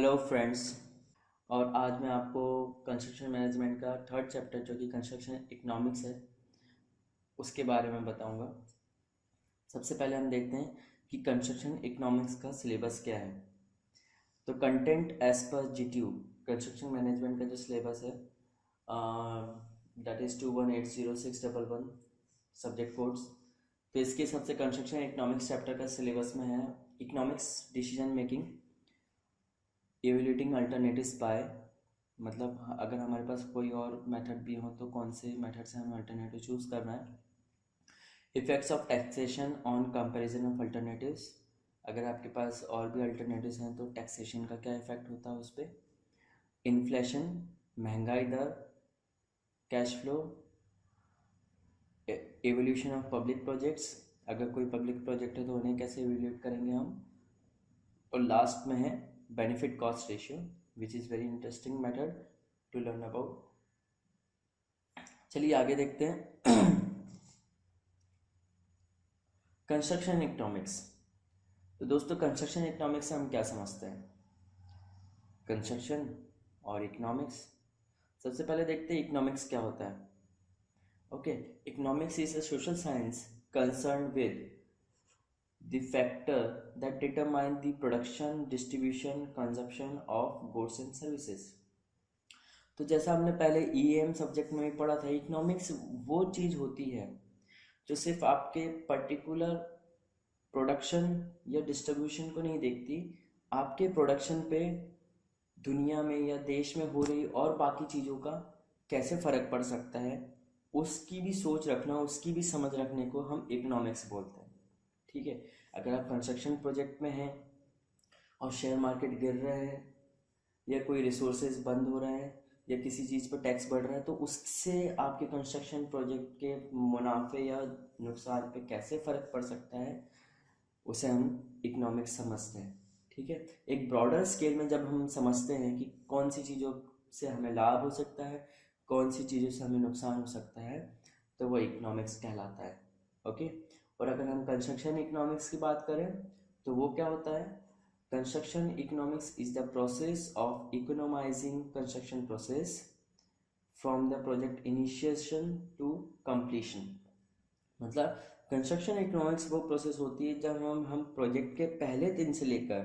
Hello friends. और आज मैं आपको कंस्ट्रक्शन मैनेजमेंट का थर्ड चैप्टर जो कि कंस्ट्रक्शन इकोनॉमिक्स है उसके बारे में बताऊंगा। सबसे पहले हम देखते हैं कि कंस्ट्रक्शन इकोनॉमिक्स का सिलेबस क्या है। तो content as per GTU construction management का जो सिलेबस है दैट इज़ 21806111 सब्जेक्ट कोड्स। तो इसके हिसाब से कंस्ट्रक्शन इकोनॉमिक्स चैप्टर का सिलेबस में है economics decision making, evaluating alternatives by, मतलब अगर हमारे पास कोई और मेथड भी हो तो कौन से मेथड से हमें अल्टरनेटिव चूज़ करना है। Effects of taxation on comparison of alternatives, अगर आपके पास और भी अल्टरनेटिव्स हैं तो टैक्सेशन का क्या इफेक्ट होता है उस पर। इन्फ्लेशन, महंगाई दर, cash flow, evolution of public projects, अगर कोई पब्लिक प्रोजेक्ट है तो उन्हें कैसे एवेल्यूट करेंगे हम। और लास्ट में है benefit cost ratio which is very interesting method to learn about. चलिए आगे देखते हैं। Construction economics. तो दोस्तों कंस्ट्रक्शन इकोनॉमिक्स से हम क्या समझते हैं, कंस्ट्रक्शन और इकोनॉमिक्स। सबसे पहले देखते हैं इकोनॉमिक्स क्या होता है। Okay, economics is a social science concern with the factor that determine the production, distribution, consumption of goods and services। तो जैसा हमने पहले ईएम सब्जेक्ट में भी पढ़ा था, इकोनॉमिक्स वो चीज़ होती है जो सिर्फ आपके पर्टिकुलर प्रोडक्शन या डिस्ट्रीब्यूशन को नहीं देखती, आपके प्रोडक्शन पे दुनिया में या देश में हो रही और बाकी चीज़ों का कैसे फ़र्क पड़ सकता है उसकी भी सोच रखना, उसकी भी समझ रखने को हम इकोनॉमिक्स बोलते हैं। ठीक है, अगर आप कंस्ट्रक्शन प्रोजेक्ट में हैं और शेयर मार्केट गिर रहा है या कोई रिसोर्सेज बंद हो रहा है या किसी चीज़ पर टैक्स बढ़ रहा है तो उससे आपके कंस्ट्रक्शन प्रोजेक्ट के मुनाफे या नुकसान पे कैसे फ़र्क पड़ सकता है उसे हम इकोनॉमिक्स समझते हैं। ठीक है, एक ब्रॉडर स्केल में जब हम समझते हैं कि कौन सी चीज़ों से हमें लाभ हो सकता है, कौन सी चीज़ों से हमें नुकसान हो सकता है, तो वो इकोनॉमिक्स कहलाता है। ओके, और अगर हम कंस्ट्रक्शन इकोनॉमिक्स की बात करें तो वो क्या होता है। Construction economics is the process of economising construction process from the project initiation to completion. मतलब कंस्ट्रक्शन इकोनॉमिक्स वो प्रोसेस होती है जब हम प्रोजेक्ट के पहले दिन से लेकर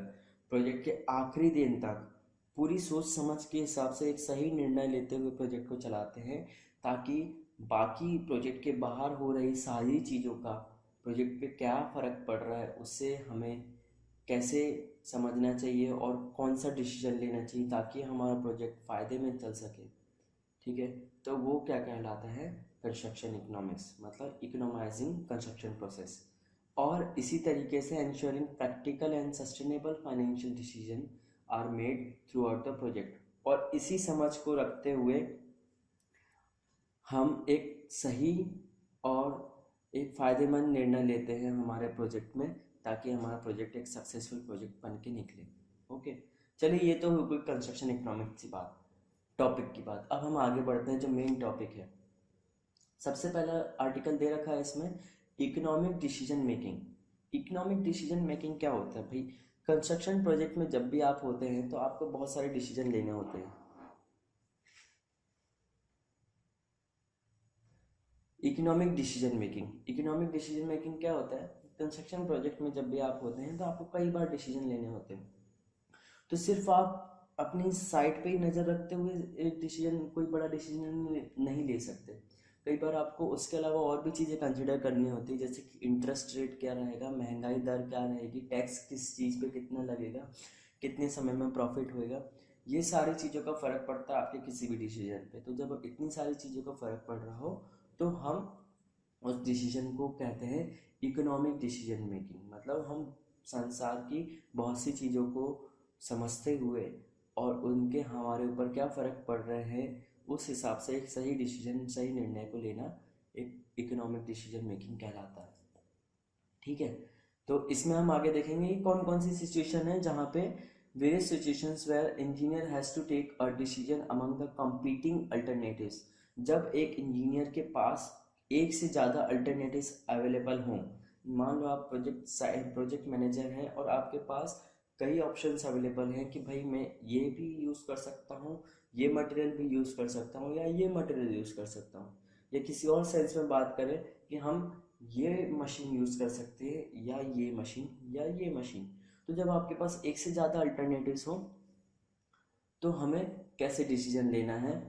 प्रोजेक्ट के आखिरी दिन तक पूरी सोच समझ के हिसाब से एक सही निर्णय लेते हुए प्रोजेक्ट को चलाते हैं, ताकि बाकी प्रोजेक्ट के बाहर हो रही सारी चीज़ों का प्रोजेक्ट पे क्या फ़र्क पड़ रहा है उससे हमें कैसे समझना चाहिए और कौन सा डिसीजन लेना चाहिए ताकि हमारा प्रोजेक्ट फ़ायदे में चल सके। ठीक है, तो वो क्या कहलाता है, कंस्ट्रक्शन इकोनॉमिक्स, मतलब इकोनोमाइजिंग कंस्ट्रक्शन प्रोसेस। और इसी तरीके से ensuring practical and sustainable financial decision are made throughout the project. और इसी समझ को रखते हुए हम एक सही और एक फ़ायदेमंद निर्णय लेते हैं हमारे प्रोजेक्ट में, ताकि हमारा प्रोजेक्ट एक सक्सेसफुल प्रोजेक्ट बन के निकले। ओके, चलिए ये तो हो गई कंस्ट्रक्शन इकोनॉमिक्स की बात, टॉपिक की बात। अब हम आगे बढ़ते हैं जो मेन टॉपिक है। सबसे पहला आर्टिकल दे रखा है इसमें economic decision making. Economic decision making क्या होता है भाई, कंस्ट्रक्शन प्रोजेक्ट में जब भी आप होते हैं तो आपको बहुत सारे डिसीजन लेने होते हैं। इकोनॉमिक डिसीजन मेकिंग क्या होता है, कंस्ट्रक्शन प्रोजेक्ट में जब भी आप होते हैं तो आपको कई बार डिसीजन लेने होते हैं। तो सिर्फ आप अपनी साइट पे ही नज़र रखते हुए एक डिसीजन, कोई बड़ा डिसीजन नहीं ले सकते। कई बार आपको उसके अलावा और भी चीज़ें कंसिडर करनी होती है, जैसे कि इंटरेस्ट रेट क्या रहेगा, महंगाई दर क्या रहेगी, टैक्स किस चीज़ पे कितना लगेगा, कितने समय में प्रॉफिट होएगा। ये सारी चीज़ों का फ़र्क पड़ता है आपके किसी भी डिसीजन पे। तो जब इतनी सारी चीज़ों का फ़र्क पड़ रहा हो तो हम उस डिसीजन को कहते हैं इकोनॉमिक डिसीजन मेकिंग। मतलब हम संसार की बहुत सी चीज़ों को समझते हुए और उनके हमारे ऊपर क्या फ़र्क पड़ रहे हैं उस हिसाब से एक सही डिसीजन, सही निर्णय को लेना एक इकोनॉमिक डिसीजन मेकिंग कहलाता है। ठीक है, तो इसमें हम आगे देखेंगे कि कौन कौन सी सिचुएशन है जहाँ पे various situations where engineer has to take a decision among the competing alternatives. जब एक इंजीनियर के पास एक से ज़्यादा अल्टरनेटिव्स अवेलेबल हों, मान लो आप प्रोजेक्ट मैनेजर हैं और आपके पास कई ऑप्शंस अवेलेबल हैं कि भाई मैं ये भी यूज़ कर सकता हूँ, ये मटेरियल भी यूज़ कर सकता हूँ, या ये मटेरियल यूज़ कर सकता हूँ, या किसी और सेंस में बात करें कि हम ये मशीन यूज़ कर सकते हैं या ये मशीन या ये मशीन। तो जब आपके पास एक से ज़्यादा अल्टरनेटिव्स हो तो हमें कैसे डिसीजन लेना है।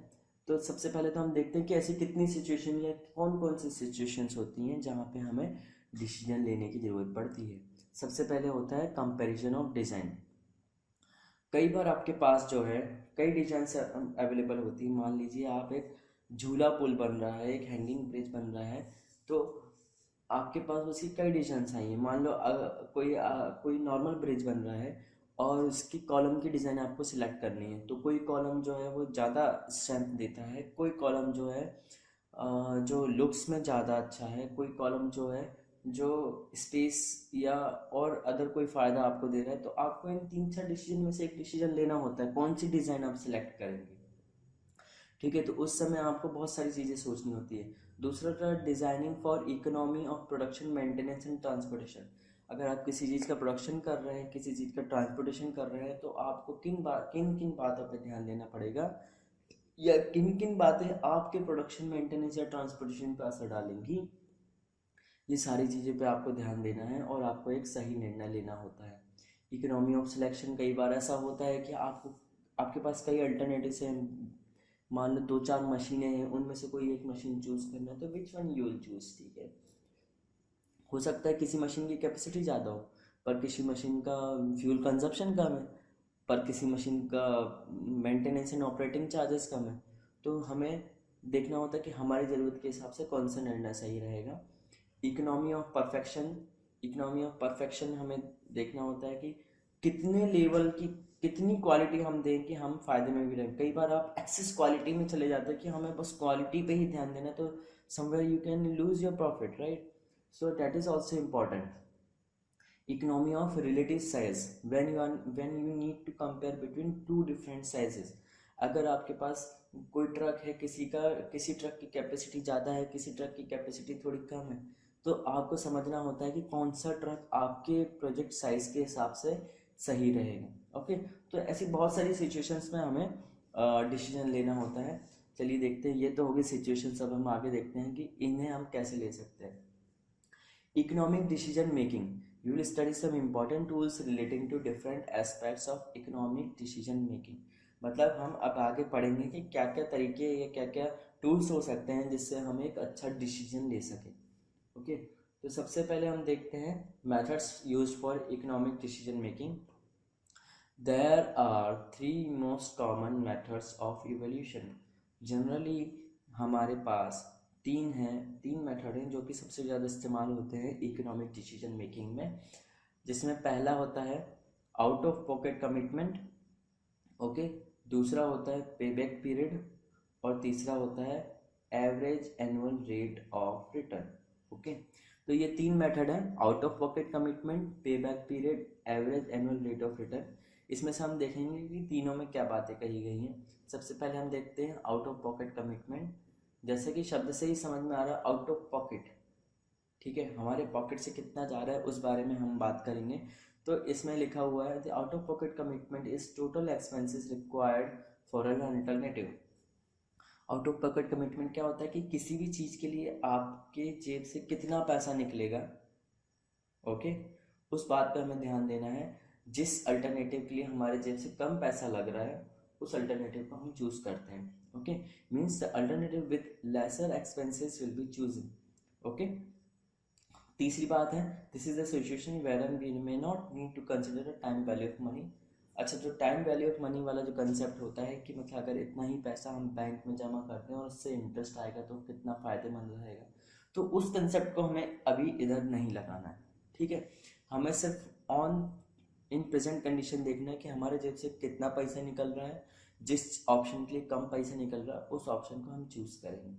तो सबसे पहले तो हम देखते हैं कि ऐसी कितनी सिचुएशन या कौन कौन सी सिचुएशंस होती हैं जहाँ पे हमें डिसीजन लेने की ज़रूरत पड़ती है। सबसे पहले होता है कंपैरिजन ऑफ डिज़ाइन। कई बार आपके पास जो है कई डिजाइन अवेलेबल होती है। मान लीजिए आप एक झूला पुल बन रहा है, एक हैंगिंग ब्रिज बन रहा है, तो आपके पास उसकी कई डिजाइंस आई हैं। मान लो कोई नॉर्मल ब्रिज बन रहा है और उसकी कॉलम की डिज़ाइन आपको सिलेक्ट करनी है। तो कोई कॉलम जो है वो ज़्यादा स्ट्रेंथ देता है, कोई कॉलम जो है जो लुक्स में ज़्यादा अच्छा है, कोई कॉलम जो है जो स्पेस या और अदर कोई फ़ायदा आपको दे रहा है। तो आपको इन तीन चार डिसीजन में से एक डिसीजन लेना होता है कौन सी डिज़ाइन आप सिलेक्ट करेंगे। ठीक है, तो उस समय आपको बहुत सारी चीज़ें सोचनी होती है। दूसरा था designing for economy of production, maintenance and transportation. अगर आप किसी चीज़ का प्रोडक्शन कर रहे हैं, किसी चीज़ का ट्रांसपोर्टेशन कर रहे हैं, तो आपको किन किन बातों पर ध्यान देना पड़ेगा, या किन किन बातें आपके प्रोडक्शन, मेंटेनेंस या ट्रांसपोर्टेशन पर असर डालेंगी। ये सारी चीज़ों पे आपको ध्यान देना है और आपको एक सही निर्णय लेना होता है। इकोनॉमी ऑफ सिलेक्शन, कई बार ऐसा होता है कि आपके पास कई अल्टरनेटिव्स हैं। मान लो दो चार मशीनें हैं, उनमें से कोई एक मशीन चूज़ करना है, तो which one you will choose. ठीक है, हो सकता है किसी मशीन की कैपेसिटी ज़्यादा हो, पर किसी मशीन का फ्यूल कंजप्शन कम है, पर किसी मशीन का मेंटेनेंस एंड ऑपरेटिंग चार्जेस कम है। तो हमें देखना होता है कि हमारी ज़रूरत के हिसाब से कौन सा निर्णय सही रहेगा। Economy of perfection, economy of perfection हमें देखना होता है कि कितने लेवल की कितनी क्वालिटी हम दें कि हम फायदे में भी रहें। कई बार आप एक्सेस क्वालिटी में चले जाते हैं कि हमें बस क्वालिटी पे ही ध्यान देना है, तो somewhere you can lose your profit, right. So that is also important. Economy of relative size, when you need to compare between two different sizes. अगर आपके पास कोई ट्रक है, किसी ट्रक की कैपेसिटी ज़्यादा है, किसी ट्रक की कैपेसिटी थोड़ी कम है, तो आपको समझना होता है कि कौन सा ट्रक आपके प्रोजेक्ट साइज के हिसाब से सही रहेगा। ओके, तो ऐसी बहुत सारी सिचुएशंस में हमें डिसीजन लेना होता है। चलिए देखते हैं, ये तो होगी सिचुएशंस। अब हम आगे देखते हैं कि इन्हें हम कैसे ले सकते हैं। Economic decision making. You will study some important tools relating to different aspects of economic decision making. मतलब हम अब आगे पढ़ेंगे कि क्या क्या तरीके या क्या क्या टूल्स हो सकते हैं जिससे हम एक अच्छा डिसीजन ले सकें। ओके, तो सबसे पहले हम देखते हैं methods used for economic decision making. There are three most common methods of evolution. Generally हमारे पास तीन मेथड हैं जो कि सबसे ज़्यादा इस्तेमाल होते हैं इकोनॉमिक डिसीजन मेकिंग में। जिसमें पहला होता है out of pocket commitment, okay, दूसरा होता है पेबैक पीरियड, और तीसरा होता है average annual rate of return. Okay, तो ये तीन मेथड हैं, out of pocket commitment, payback period, average annual rate of return. इसमें से हम देखेंगे कि तीनों में क्या बातें कही गई हैं। सबसे पहले हम देखते हैं आउट ऑफ पॉकेट कमिटमेंट। जैसे कि शब्द से ही समझ में आ रहा है, आउट ऑफ पॉकेट, ठीक है, हमारे पॉकेट से कितना जा रहा है उस बारे में हम बात करेंगे। तो इसमें लिखा हुआ है the out of pocket commitment is total expenses required for an alternative. Out of pocket commitment क्या होता है कि किसी भी चीज़ के लिए आपके जेब से कितना पैसा निकलेगा। ओके, उस बात पे हमें ध्यान देना है। जिस अल्टरनेटिव के लिए हमारे जेब से कम पैसा लग रहा है उस अल्टरनेटिव को हम चूज करते हैं। Okay, means the alternative with lesser expenses will be chosen. Okay, तीसरी बात है this is the situation where we may not need to consider the time value of money. अच्छा, जो टाइम वैल्यू ऑफ मनी वाला जो concept होता है कि मतलब अगर इतना ही पैसा हम बैंक में जमा करते हैं और उससे इंटरेस्ट आएगा तो कितना फ़ायदेमंद रहेगा, तो उस कंसेप्ट को हमें अभी इधर नहीं लगाना है। ठीक है, हमें सिर्फ ऑन इन प्रेजेंट कंडीशन देखना है कि हमारे जेब से कितना पैसा निकल रहा है। जिस ऑप्शन के लिए कम पैसा निकल रहा है उस ऑप्शन को हम चूज करेंगे।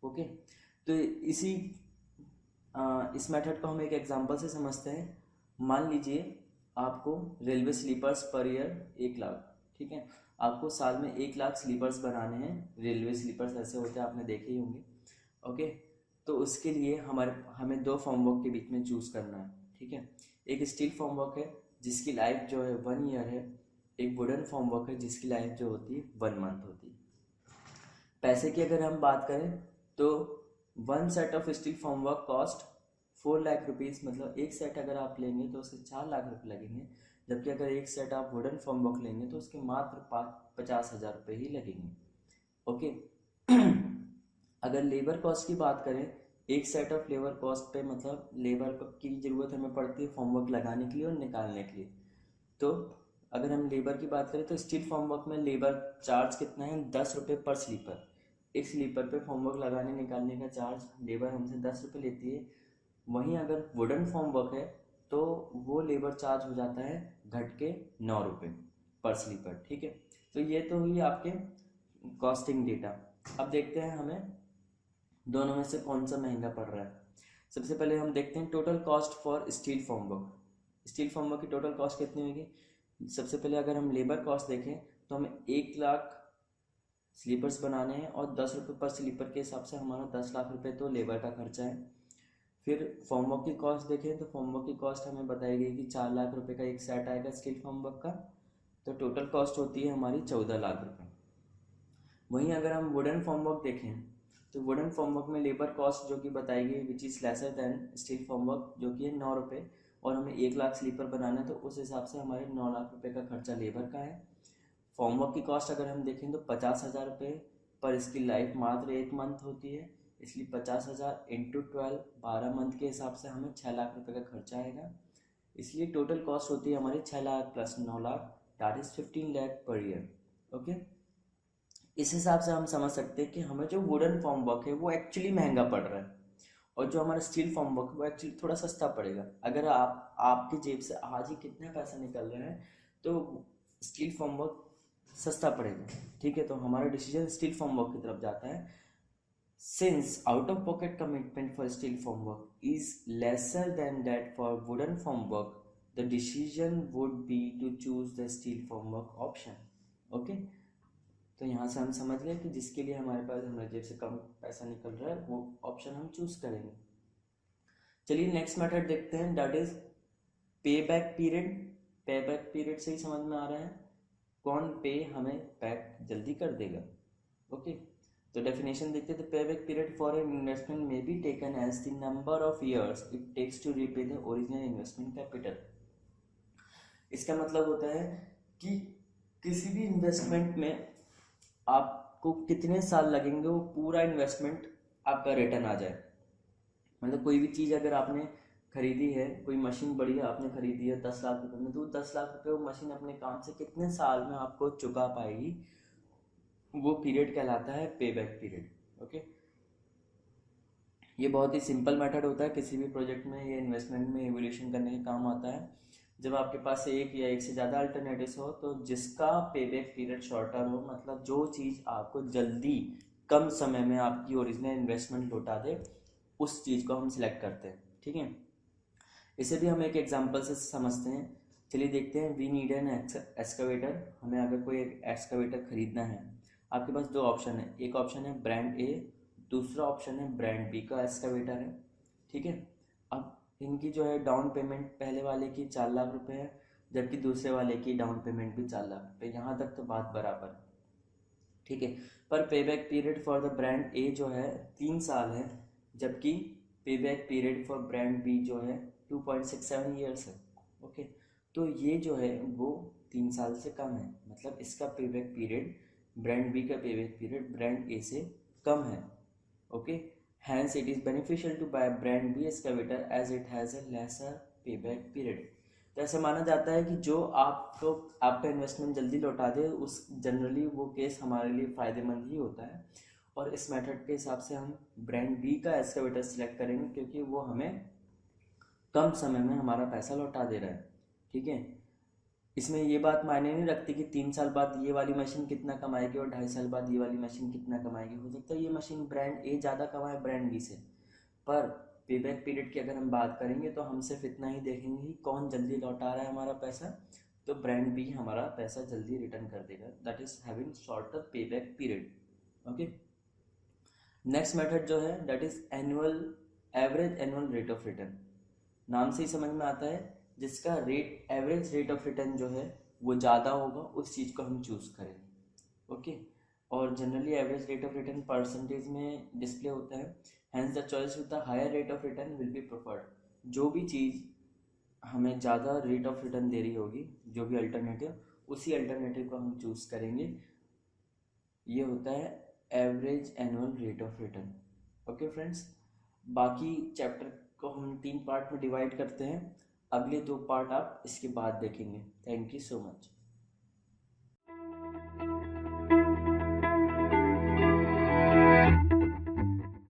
ओके, तो इस मेथड को हम एक एग्जांपल से समझते हैं। मान लीजिए आपको railway sleepers per year 1 lakh, ठीक है, आपको साल में 1 लाख स्लीपर्स बनाने हैं। रेलवे स्लीपर्स ऐसे होते हैं, आपने देखे ही होंगे। ओके, तो उसके लिए हमें दो फॉर्मवर्क के बीच में चूज करना है। ठीक है, एक स्टील फॉर्मवर्क है जिसकी लाइफ जो है 1 ईयर है, एक वुडन फॉर्मवर्क है जिसकी लाइफ जो होती है 1 मंथ होती है। पैसे की अगर हम बात करें तो 1 set of steel formwork cost 4 lakh rupees, मतलब एक सेट अगर आप लेंगे तो उसके 4 लाख रुपये लगेंगे, जबकि अगर एक सेट आप वुडन फॉर्मवर्क लेंगे तो उसके मात्र 50,000 रुपये ही लगेंगे। ओके। अगर लेबर कॉस्ट की बात करें, एक सेट ऑफ लेबर कॉस्ट पे मतलब लेबर की ज़रूरत हमें पड़ती है फॉर्मवर्क लगाने के लिए और निकालने के लिए। तो अगर हम लेबर की बात करें तो स्टील फॉर्मवर्क में लेबर चार्ज कितना है, 10 रुपये पर स्लीपर। एक स्लीपर पे फॉर्मवर्क लगाने निकालने का चार्ज लेबर हमसे 10 रुपये लेती है। वहीं अगर वुडन फॉर्मवर्क है तो वो लेबर चार्ज हो जाता है घट के 9 रुपये पर स्लीपर। ठीक है, तो ये तो हुई आपके कॉस्टिंग डेटा। अब देखते हैं हमें दोनों में से कौन सा महंगा पड़ रहा है। सबसे पहले हम देखते हैं total cost for steel formwork. Steel formwork की टोटल कॉस्ट कितनी होगी। सबसे पहले अगर हम लेबर कॉस्ट देखें तो हमें 1 लाख स्लीपर्स बनाने हैं और 10 रुपये पर स्लीपर के हिसाब से हमारा 10 लाख रुपये तो लेबर का खर्चा है। फिर फॉर्मवर्क की कॉस्ट देखें तो फॉर्मवर्क की कॉस्ट हमें बताई गई कि 4 लाख रुपये का एक सेट आएगा स्टील फॉर्मवर्क का, तो टोटल कॉस्ट होती है हमारी 14 लाख रुपये। वहीं अगर हम वुडन फॉर्मवर्क देखें तो वुडन फॉर्मवर्क में लेबर कॉस्ट जो कि बताई गई which is lesser than steel formwork जो कि है 9 रुपये, और हमें 1 लाख स्लीपर बनाना है तो उस हिसाब से हमारे 9 लाख रुपये का खर्चा लेबर का है। फॉर्मवर्क की कॉस्ट अगर हम देखें तो 50,000 रुपये पर इसकी लाइफ मात्र 1 मंथ होती है, इसलिए 50,000 इंटू 12 12 मंथ के हिसाब से हमें 6 लाख रुपये का खर्चा आएगा। इसलिए टोटल कॉस्ट होती है हमारी 6 lakh plus 9 lakh, that is 15 lakh per year. Okay, इस हिसाब से हम समझ सकते हैं कि हमें जो वुडन फॉर्मवर्क है वो एक्चुअली महंगा पड़ रहा है और जो हमारा स्टील फॉर्मवर्क है वो एक्चुअली थोड़ा सस्ता पड़ेगा। अगर आपकी जेब से आज ही कितना पैसा निकल रहा है तो स्टील फॉर्मवर्क सस्ता पड़ेगा। ठीक है, तो हमारा डिसीजन स्टील फॉर्मवर्क की तरफ जाता है। Since out-of-pocket commitment for steel formwork is lesser than that for wooden formwork, the decision would be to choose the steel formwork option. Okay? तो यहाँ से हम समझ गए कि जिसके लिए हमारे पास हमारे जेब से कम पैसा निकल रहा है वो ऑप्शन हम चूज करेंगे। चलिए नेक्स्ट मेथड देखते हैं, दैट इज पे बैक पीरियड। पे बैक पीरियड से ही समझ में आ रहा है कौन पे हमें बैक जल्दी कर देगा। ओके, तो डेफिनेशन देखते हैं, pay back period for an investment may be taken as the number of years it takes to repay the original investment capital. इसका मतलब होता है कि किसी भी इन्वेस्टमेंट में आपको कितने साल लगेंगे वो पूरा इन्वेस्टमेंट आपका रिटर्न आ जाए। मतलब कोई भी चीज़ अगर आपने खरीदी है, कोई मशीन बढ़िया आपने खरीदी है 10 लाख रुपए में, तो 10 लाख रुपए वो मशीन अपने काम से कितने साल में आपको चुका पाएगी, वो पीरियड कहलाता है पे बैक पीरियड। ओके, ये बहुत ही सिंपल मेथड होता है, किसी भी प्रोजेक्ट में या इन्वेस्टमेंट में एवोल्यूशन करने के काम आता है। जब आपके पास एक या एक से ज़्यादा अल्टरनेटिव्स हो तो जिसका पे बैक पीरियड शॉर्टर हो, मतलब जो चीज़ आपको जल्दी कम समय में आपकी ओरिजिनल इन्वेस्टमेंट लौटा दे, उस चीज़ को हम सिलेक्ट करते हैं। ठीक है, इसे भी हम एक एग्जांपल से समझते हैं। चलिए देखते हैं, वी नीड एन एक्सकवेटर। हमें अगर कोई एक्सकवेटर खरीदना है, आपके पास दो ऑप्शन है, एक ऑप्शन है ब्रांड ए, दूसरा ऑप्शन है ब्रांड बी का एक्सकवेटर है। ठीक है, अब इनकी जो है डाउन पेमेंट पहले वाले की 4 लाख रुपए है, जबकि दूसरे वाले की डाउन पेमेंट भी 4 लाख रुपए। यहाँ तक तो बात बराबर है। ठीक है, पर pay back period for the brand A जो है 3 साल है, जबकि pay back period for brand B जो है 2.67 ईयर्स है। ओके, तो ये जो है वो 3 साल से कम है, मतलब इसका पे बैक पीरियड, ब्रांड बी का पे बैक पीरियड ब्रांड ए से कम है। Okay, hence it is beneficial to buy brand B excavator as it has a lesser payback period। तो ऐसा माना जाता है कि जो आपको आपका इन्वेस्टमेंट जल्दी लौटा दे उस जनरली वो केस हमारे लिए फ़ायदेमंद ही होता है, और इस मेथड के हिसाब से हम ब्रांड बी का एक्सकवेटर सिलेक्ट करेंगे क्योंकि वो हमें कम समय में हमारा पैसा लौटा दे रहा है। ठीक है, इसमें ये बात मायने नहीं रखती कि 3 साल बाद ये वाली मशीन कितना कमाएगी और 2.5 साल बाद ये वाली मशीन कितना कमाएगी। हो सकता है ये मशीन ब्रांड ए ज़्यादा कमाए ब्रांड बी से, पर पेबैक पीरियड की अगर हम बात करेंगे तो हम सिर्फ इतना ही देखेंगे कि कौन जल्दी लौटा रहा है हमारा पैसा, तो ब्रांड बी हमारा पैसा जल्दी रिटर्न कर देगा, that is having shorter payback period. Okay, next method जो है that is annual average annual rate of return. नाम से ही समझ में आता है जिसका rate average rate of return जो है वो ज़्यादा होगा उस चीज़ को हम चूज़ करेंगे। ओके, और generally average rate of return percentage में डिस्प्ले होता है, hence the choice with the higher rate of return will be preferred. जो भी चीज़ हमें ज़्यादा रेट ऑफ रिटर्न दे रही होगी, जो भी अल्टरनेटिव, उसी अल्टरनेटिव को हम चूज़ करेंगे। ये होता है average annual rate of return. Okay friends, बाकी चैप्टर को हम 3 पार्ट में डिवाइड करते हैं, अगले 2 पार्ट आप इसके बाद देखेंगे। Thank you so much.